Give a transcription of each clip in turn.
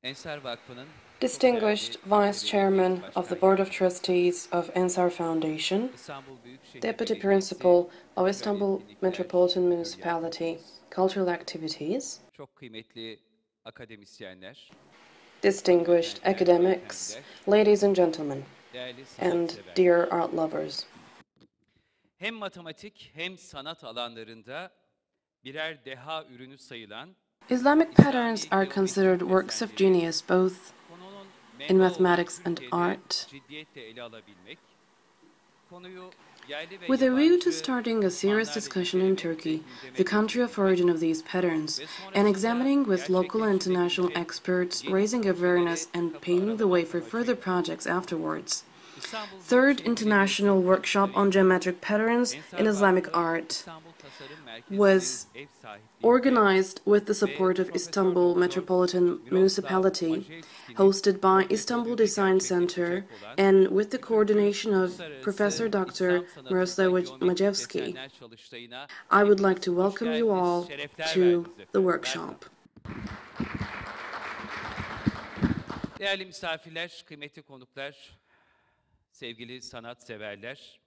Ensar Vakfı'nın Distinguished Vice Chairman of the Board of Trustees of Ensar Foundation, İstanbul Büyükşehir Deputy Belediyesi Principal of Kültürel Istanbul Etkinlikler Metropolitan Bölge Municipality, Atölyesi, Cultural Activities, çok kıymetli akademisyenler, distinguished hanımefendiler, academics, beyefendiler, ladies and gentlemen, değerli and dear sanatseverler. art lovers. Hem matematik hem sanat alanlarında birer deha ürünü sayılan Islamic patterns İslami are considered geometrik works of desenleri genius both konunun in menba olan mathematics and Türkiye'de art. ciddiyetle ele alabilmek, konuyu yerli ve With a view to yabancı starting a serious uzmanlarla discussion in incelemek ve Turkey, gündeme the country of getirebilmek origin of these patterns, ve and sonrasında examining with local and international gerçekleştirilebilecek experts, yeni raising awareness projelere and kapı paving the way aralamak for further amacıyla projects afterwards. İstanbul Third Büyükşehir Belediyesi International Kültürler Workshop on İlleri, Geometric Patterns in Ensar Islamic Vakfı Art İstanbul Tasarım Merkezi'nin was ev sahipliğinde organized with the ve support of Profesör Istanbul Doktor Metropolitan Miroslav Municipality, Majewski'nin hosted by Istanbul koordinatörlüğünde Design Center, gerçekleşecek olan and with the 3. coordination of Uluslararası Professor Dr. İslam Sanatında Miroslaw Geometrik Majewski. Desenler Çalıştayı'na I would like hepiniz to hoş welcome you geldiniz, all şerefler to verdiniz the efendim. Welcome. workshop. Değerli misafirler, kıymetli konuklar, sevgili sanatseverler,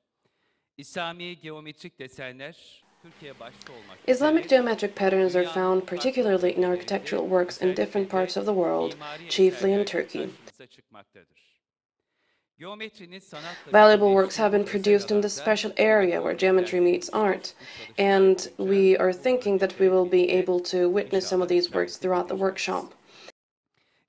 İslami geometrik desenler Türkiye başta olmak Islamic üzere geometric patterns are dünyanın found farklı particularly in bölgelerinde architectural works in different özellikle parts de of the world, mimari chiefly in eserlerle Turkey. karşımıza çıkmaktadır. Geometrinin sanatla Valuable works have bütünleştiği been bu özel produced in this alanda special kıymetli area where geometry meets örneklendirilmiştir. art, Bu çalıştay and boyunca we are bu thinking that we will be örnekleri able to witness some of inşallah these works şahitlik throughout the edeceğiz. workshop.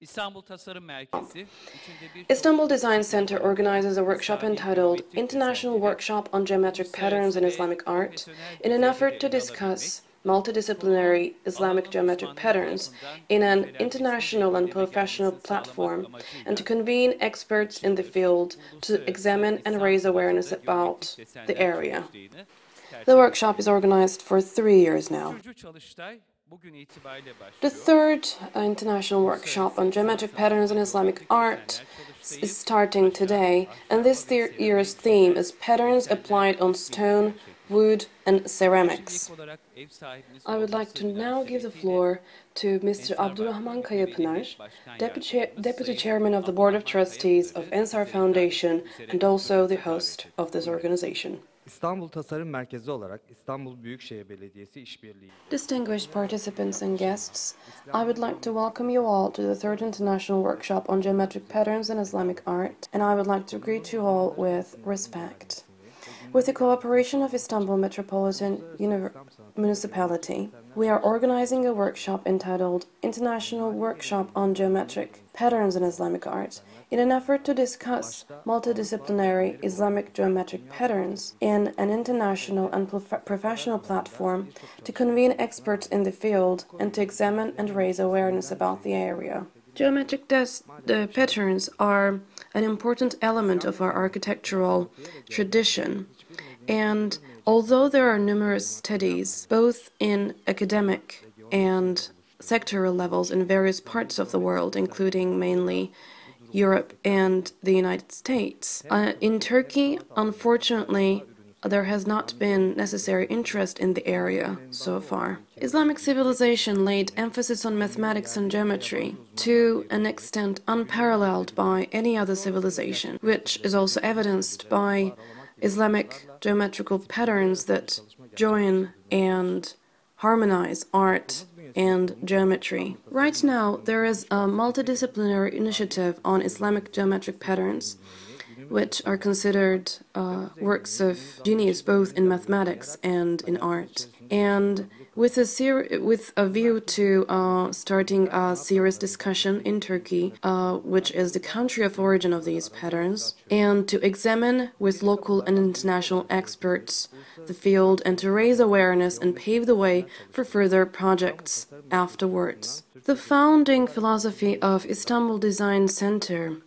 İstanbul Tasarım Merkezi içinde Istanbul birçok Design disiplin Center barındıran organizes a workshop İslami entitled geometrik International desenleri Workshop on Geometric Patterns uluslararası in ve Islamic Art profesyonel in an düzeyde de effort to ele alabilmek, discuss konunun multidisciplinary Islamic alanın geometric uzmanları patterns tarafından in an incelenmesi ve international and gündeme professional gelmesini sağlamak platform, and to amacıyla convene experts 3 in the yıldır field bu to uluslararası examine and İslam raise awareness sanatında about geometrik the desenler area. çalıştayını The workshop is gerçekleştiriyoruz. organized for 3 years now. Üçüncü çalıştay bugün itibariyle The başlıyor. third International Workshop Uluslararası on İslam Geometric Patterns in sanatında Islamic geometrik art desenler çalıştayı is starting taşa, today, and this ahşaba ve year's seramiğe theme işlenen is Patterns desenler applied on işbirliği stone, wood, gerçekleşecek. and Yeşillik ceramics. olarak ev sahibimiz I would like olması to now give the münasebetiyle floor to Mr. Ensar Vakfı Abdurrahman Müttevelliği Kayapınar, Başkan Yardımcımız Deputy Sayın Chairman of the Board of Abdurrahman Trustees of Kayapınar'ı Ensar bizlere hitap Foundation etmek üzere and also the kürsümüze host davet of ediyorum. this Buyurun. organization. İstanbul Tasarım Merkezi olarak İstanbul Büyükşehir Belediyesi işbirliği. Distinguished participants and guests, I would like to welcome you all to the third International Workshop on Geometric Patterns in Islamic Art, and I would like to greet you all with respect. With the cooperation of Istanbul Metropolitan Municipality, we are organizing a workshop entitled International Workshop on Geometric Patterns in Islamic Art in an effort to discuss multidisciplinary Islamic geometric patterns in an international and professional platform, to convene experts in the field, and to examine and raise awareness about the area. Geometric patterns are an important element of our architectural tradition, and although there are numerous studies, both in academic and sectoral levels in various parts of the world, including mainly Europe and the United States, in Turkey, unfortunately, there has not been necessary interest in the area so far. Islamic civilization laid emphasis on mathematics and geometry to an extent unparalleled by any other civilization, which is also evidenced by Islamic geometrical patterns that join and harmonize art and geometry. Right now, there is a multidisciplinary initiative on Islamic geometric patterns, which are considered works of genius both in mathematics and in art. And with a view to starting a serious discussion in Turkey, which is the country of origin of these patterns, and to examine with local and international experts the field, and to raise awareness and pave the way for further projects afterwards. The founding philosophy of Istanbul Design Center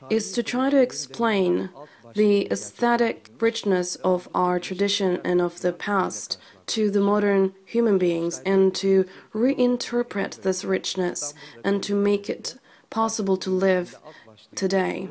is to try to explain the aesthetic richness of our tradition and of the past to the modern human beings, and to reinterpret this richness and to make it possible to live today.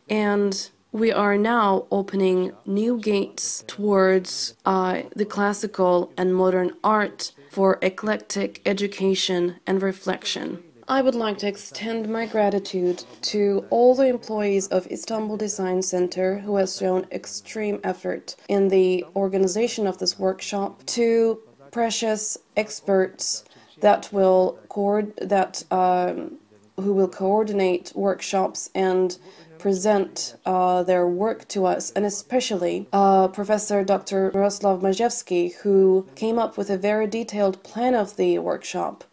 And we are now opening new gates towards the classical and modern art for eclectic education and reflection. I would like to extend my gratitude to all the employees of Istanbul Design Center who has shown extreme effort in the organization of this workshop, to precious experts that will who will coordinate workshops and present their work to us, and especially Professor Dr. Miroslaw Majewski, who came up with a very detailed plan of the workshop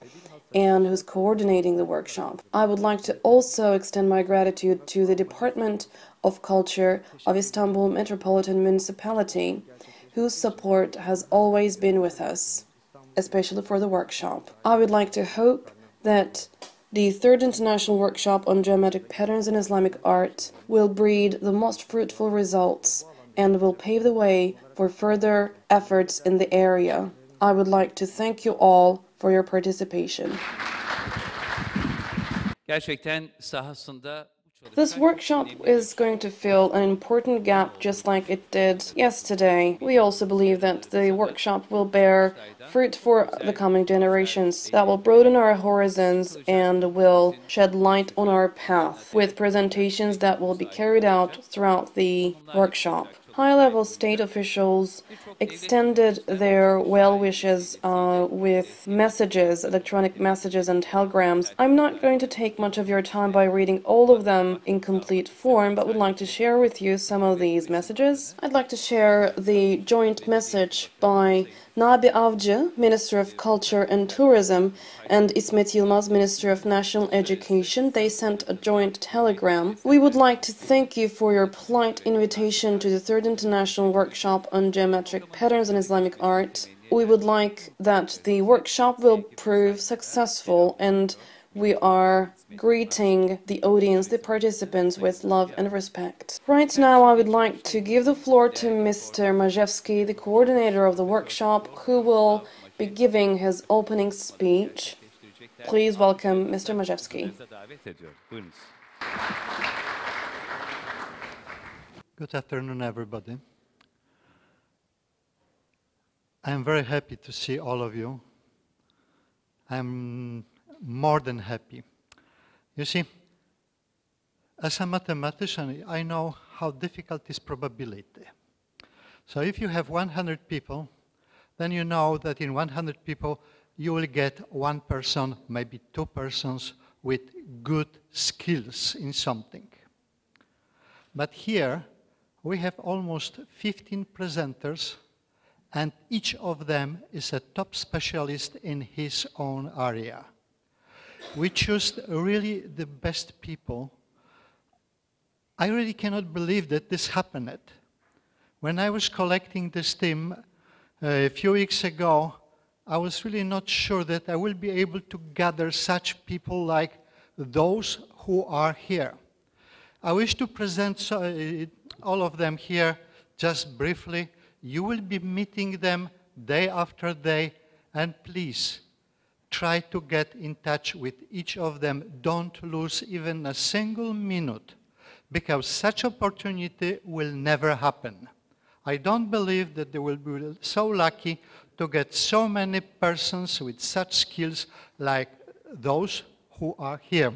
and who's coordinating the workshop. I would like to also extend my gratitude to the Department of Culture of Istanbul Metropolitan Municipality, whose support has always been with us, especially for the workshop. I would like to hope that the Third International Workshop on Geometric Patterns in Islamic Art will breed the most fruitful results and will pave the way for further efforts in the area. I would like to thank you all for your participation. Gerçekten sahasında This workshop is going to fill an important gap just like it did yesterday. We also believe that the workshop will bear fruit for the coming generations, that will broaden our horizons and will shed light on our path with presentations that will be carried out throughout the workshop. High-level state officials extended their well wishes with messages, electronic messages and telegrams. I'm not going to take much of your time by reading all of them in complete form, but would like to share with you some of these messages. I'd like to share the joint message by Nabi Avcı, Minister of Culture and Tourism, and İsmet Yılmaz, Minister of National Education. They sent a joint telegram. We would like to thank you for your polite invitation to the Third International Workshop on Geometric Patterns in Islamic Art. We would like that the workshop will prove successful, and we are greeting the audience, the participants, with love and respect. Right now, I would like to give the floor to Mr. Majewski, the coordinator of the workshop, who will be giving his opening speech. Please welcome Mr. Majewski. Good afternoon, everybody. I'm very happy to see all of you. I'm more than happy. You see, as a mathematician, I know how difficult is probability. So if you have 100 people, then you know that in 100 people, you will get one person, maybe two persons with good skills in something. But here, we have almost 15 presenters, and each of them is a top specialist in his own area. We choose really the best people. I really cannot believe that this happened. When I was collecting this team a few weeks ago, I was really not sure that I will be able to gather such people like those who are here. I wish to present all of them here just briefly. You will be meeting them day after day, and please, try to get in touch with each of them. Don't lose even a single minute, because such opportunity will never happen. I don't believe that they will be so lucky to get so many persons with such skills like those who are here.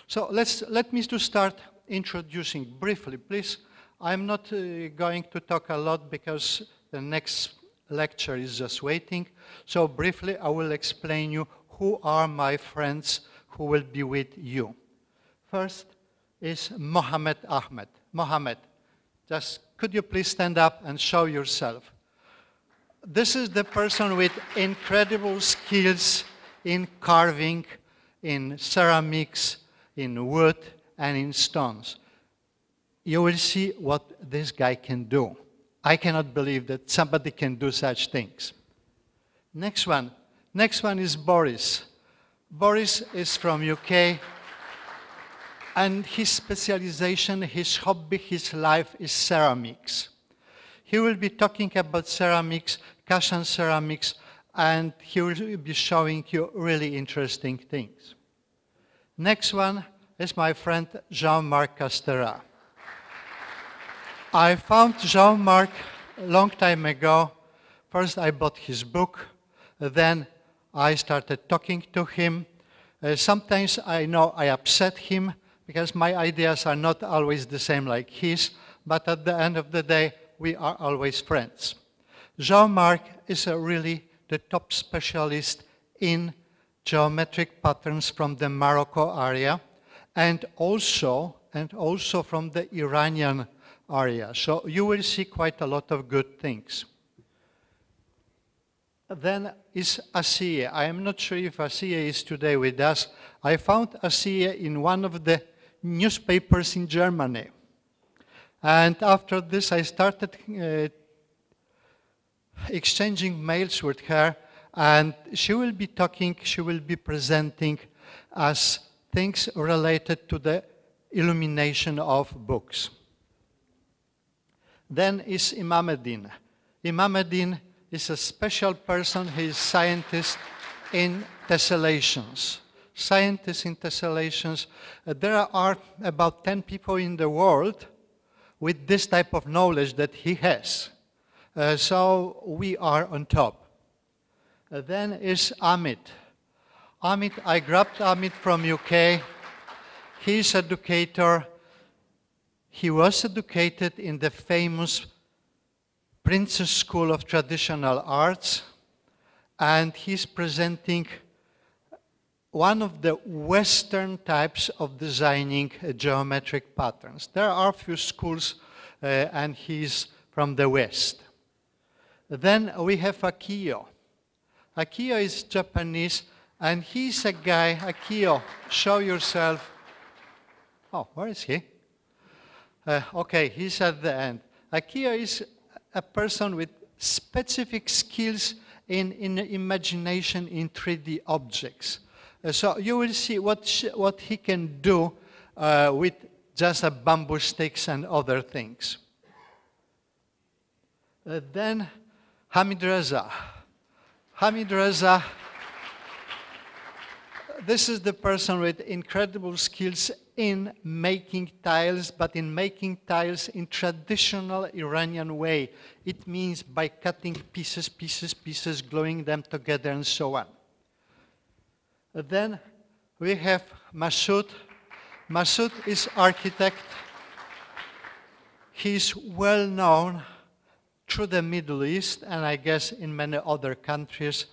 So let me start introducing briefly, please. I'm not going to talk a lot because the next lecture is just waiting. So briefly, I will explain you who are my friends who will be with you. First is Mohammed Ahmed. Mohammed, just could you please stand up and show yourself? This is the person with incredible skills in carving, in ceramics, in wood, and in stones. You will see what this guy can do. I cannot believe that somebody can do such things. Next one is Boris. Boris is from UK, and his specialization, his hobby, his life is ceramics. He will be talking about ceramics, Kashan ceramics, and he will be showing you really interesting things. Next one is my friend Jean-Marc Castera. I found Jean-Marc a long time ago. First, I bought his book. Then I started talking to him. Sometimes I know I upset him because my ideas are not always the same like his, but at the end of the day, we are always friends. Jean-Marc is really the top specialist in geometric patterns from the Morocco area and also from the Iranian area. So you will see quite a lot of good things. Then is Asiye. I am not sure if Asiye is today with us. I found Asiye in one of the newspapers in Germany. And after this, I started exchanging mails with her, and she will be presenting as things related to the illumination of books. Then is Imameddin. Imameddin is a special person. He is scientist in tessellations. Scientists in tessellations. There are about 10 people in the world with this type of knowledge that he has. So we are on top. Then is Amit. Amit, I grabbed Amit from UK. He's an educator. He was educated in the famous Prince's School of Traditional Arts, and he's presenting one of the Western types of designing geometric patterns. There are a few schools, and he's from the West. Then we have Akio. Akio is Japanese, and he's a guy. Akio, show yourself. Oh, where is he? Okay, he's at the end. Akio is a person with specific skills in imagination in 3D objects. So you will see what he can do with just a bamboo sticks and other things. Then Hamid Reza. Hamid Reza, this is the person with incredible skills in making tiles, but in making tiles in traditional Iranian way. It means by cutting pieces, gluing them together and so on. Then we have Masoud. Masoud is architect. He's well known through the Middle East and I guess in many other countries.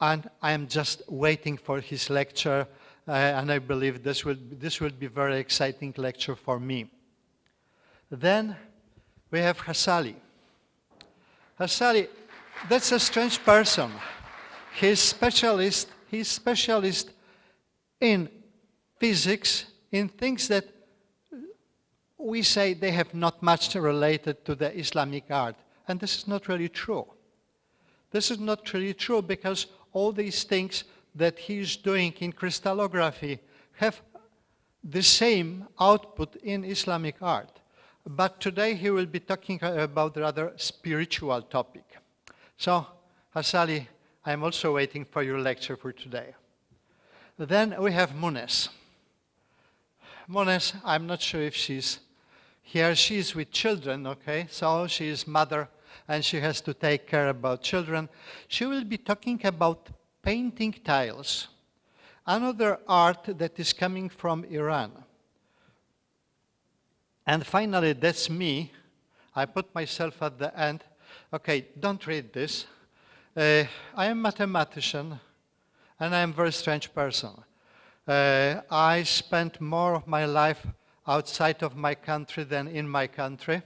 And I am just waiting for his lecture. And I believe this will be a very exciting lecture for me. Then we have Hassali. Hassali, that's a strange person. He's specialist in physics, in things that we say they have not much related to the Islamic art. And this is not really true. This is not really true because all these things that he's doing in crystallography have the same output in Islamic art. But today he will be talking about a rather spiritual topic. So, Hassali, I'm also waiting for your lecture for today. Then we have Munes. Munes, I'm not sure if she's here. She's with children, okay? So she is mother and she has to take care about children. She will be talking about painting tiles, another art that is coming from Iran. And finally, that's me. I put myself at the end. Okay, don't read this. I am a mathematician, and I am a very strange person. I spent more of my life outside of my country than in my country.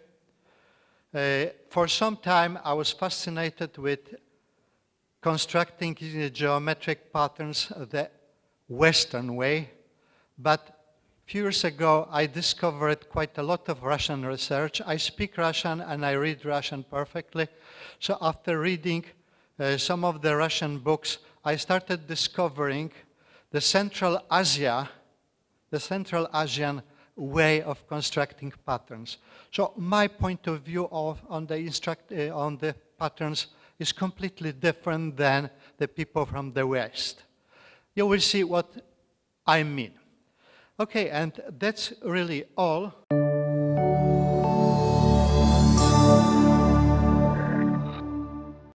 For some time, I was fascinated with constructing geometric patterns the Western way, but a few years ago I discovered quite a lot of Russian research. I speak Russian and I read Russian perfectly. So after reading some of the Russian books, I started discovering the Central Asian way of constructing patterns. So my point of view on the patterns is completely different than the people from the West. You will see what I mean. Okay, and that's really all.